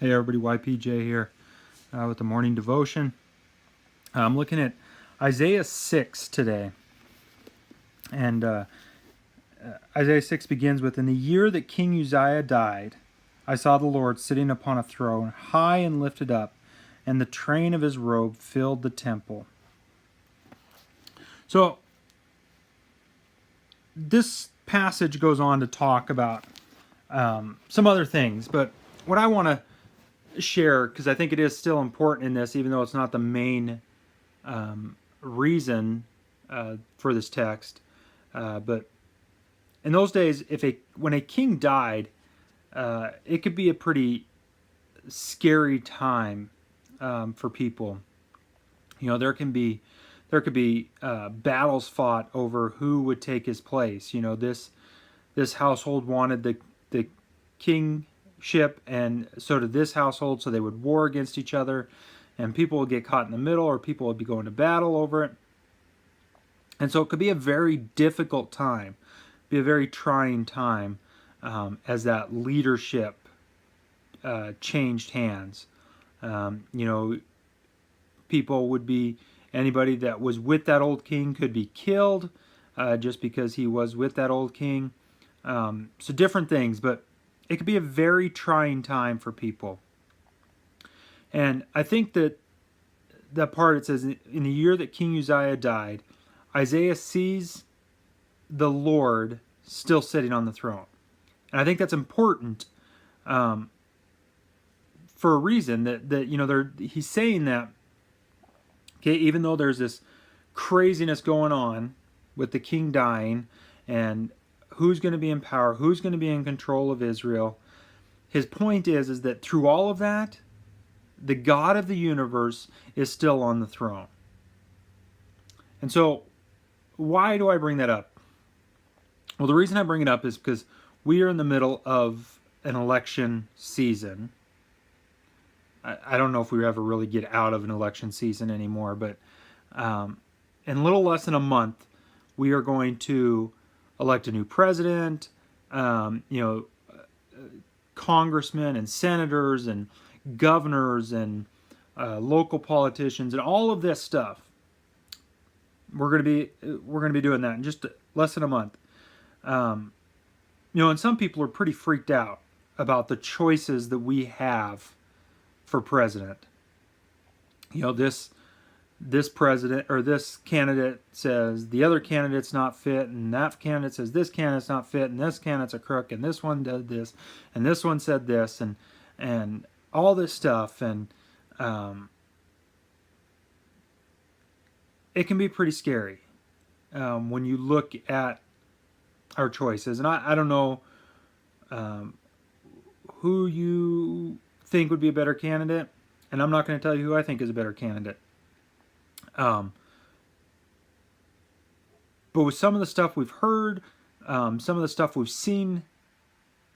Hey everybody, YPJ here with the morning devotion. I'm looking at Isaiah 6 today. And Isaiah 6 begins with, "In the year that King Uzziah died, I saw the Lord sitting upon a throne, high and lifted up, and the train of his robe filled the temple." So this passage goes on to talk about some other things, but what I want to share, because I think it is still important in this, even though it's not the main reason for this text. But in those days, when a king died, it could be a pretty scary time for people. There could be battles fought over who would take his place. This household wanted the kingship, and so did this household. So they would war against each other, and people would get caught in the middle, or people would be going to battle over it. And so it could be a very difficult time, be a very trying time as that leadership changed hands. People would be, anybody that was with that old king could be killed just because he was with that old king. So different things, but it could be a very trying time for people. And I think that part, it says, "In the year that King Uzziah died," Isaiah sees the Lord still sitting on the throne. And I think that's important for a reason, that he's saying that, okay, even though there's this craziness going on with the king dying and who's going to be in power, who's going to be in control of Israel, his point is that through all of that, the God of the universe is still on the throne. And so, why do I bring that up? Well, the reason I bring it up is because we are in the middle of an election season. I don't know if we ever really get out of an election season anymore, but in a little less than a month, we are going to elect a new president, congressmen and senators and governors and local politicians and all of this stuff. We're going to be doing that in just less than a month. And some people are pretty freaked out about the choices that we have for president. This president or this candidate says the other candidate's not fit, and that candidate says this candidate's not fit, and this candidate's a crook, and this one did this, and this one said this, and all this stuff, and it can be pretty scary when you look at our choices. And I don't know who you think would be a better candidate, and I'm not going to tell you who I think is a better candidate. But with some of the stuff we've heard, some of the stuff we've seen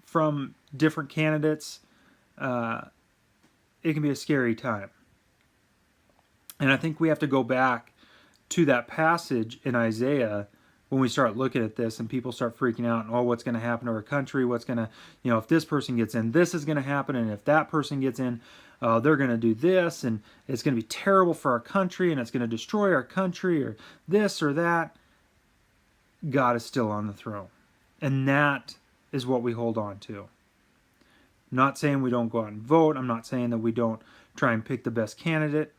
from different candidates, it can be a scary time. And I think we have to go back to that passage in Isaiah when we start looking at this and people start freaking out and, what's going to happen to our country? What's going to, if this person gets in, this is going to happen. And if that person gets in, they're going to do this, and it's going to be terrible for our country, and it's going to destroy our country, or this or that. God is still on the throne. And that is what we hold on to. I'm not saying we don't go out and vote. I'm not saying that we don't try and pick the best candidate.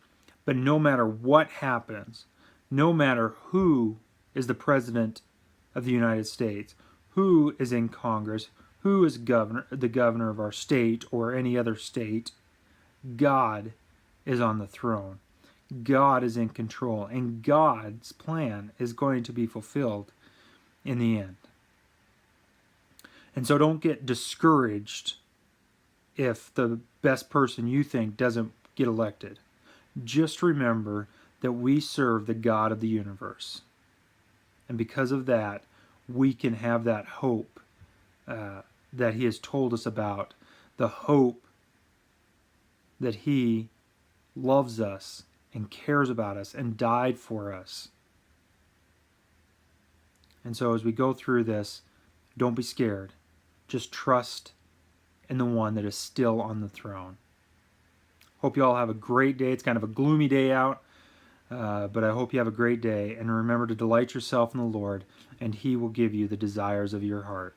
But no matter what happens, no matter who is the president of the United States, who is in Congress, who is the governor of our state or any other state, God is on the throne. God is in control, and God's plan is going to be fulfilled in the end. And so don't get discouraged if the best person you think doesn't get elected. Just remember that we serve the God of the universe. And because of that, we can have that hope that He has told us about, the hope that He loves us and cares about us and died for us. And so as we go through this, don't be scared. Just trust in the one that is still on the throne. Hope you all have a great day. It's kind of a gloomy day out, but I hope you have a great day. And remember to delight yourself in the Lord, and He will give you the desires of your heart.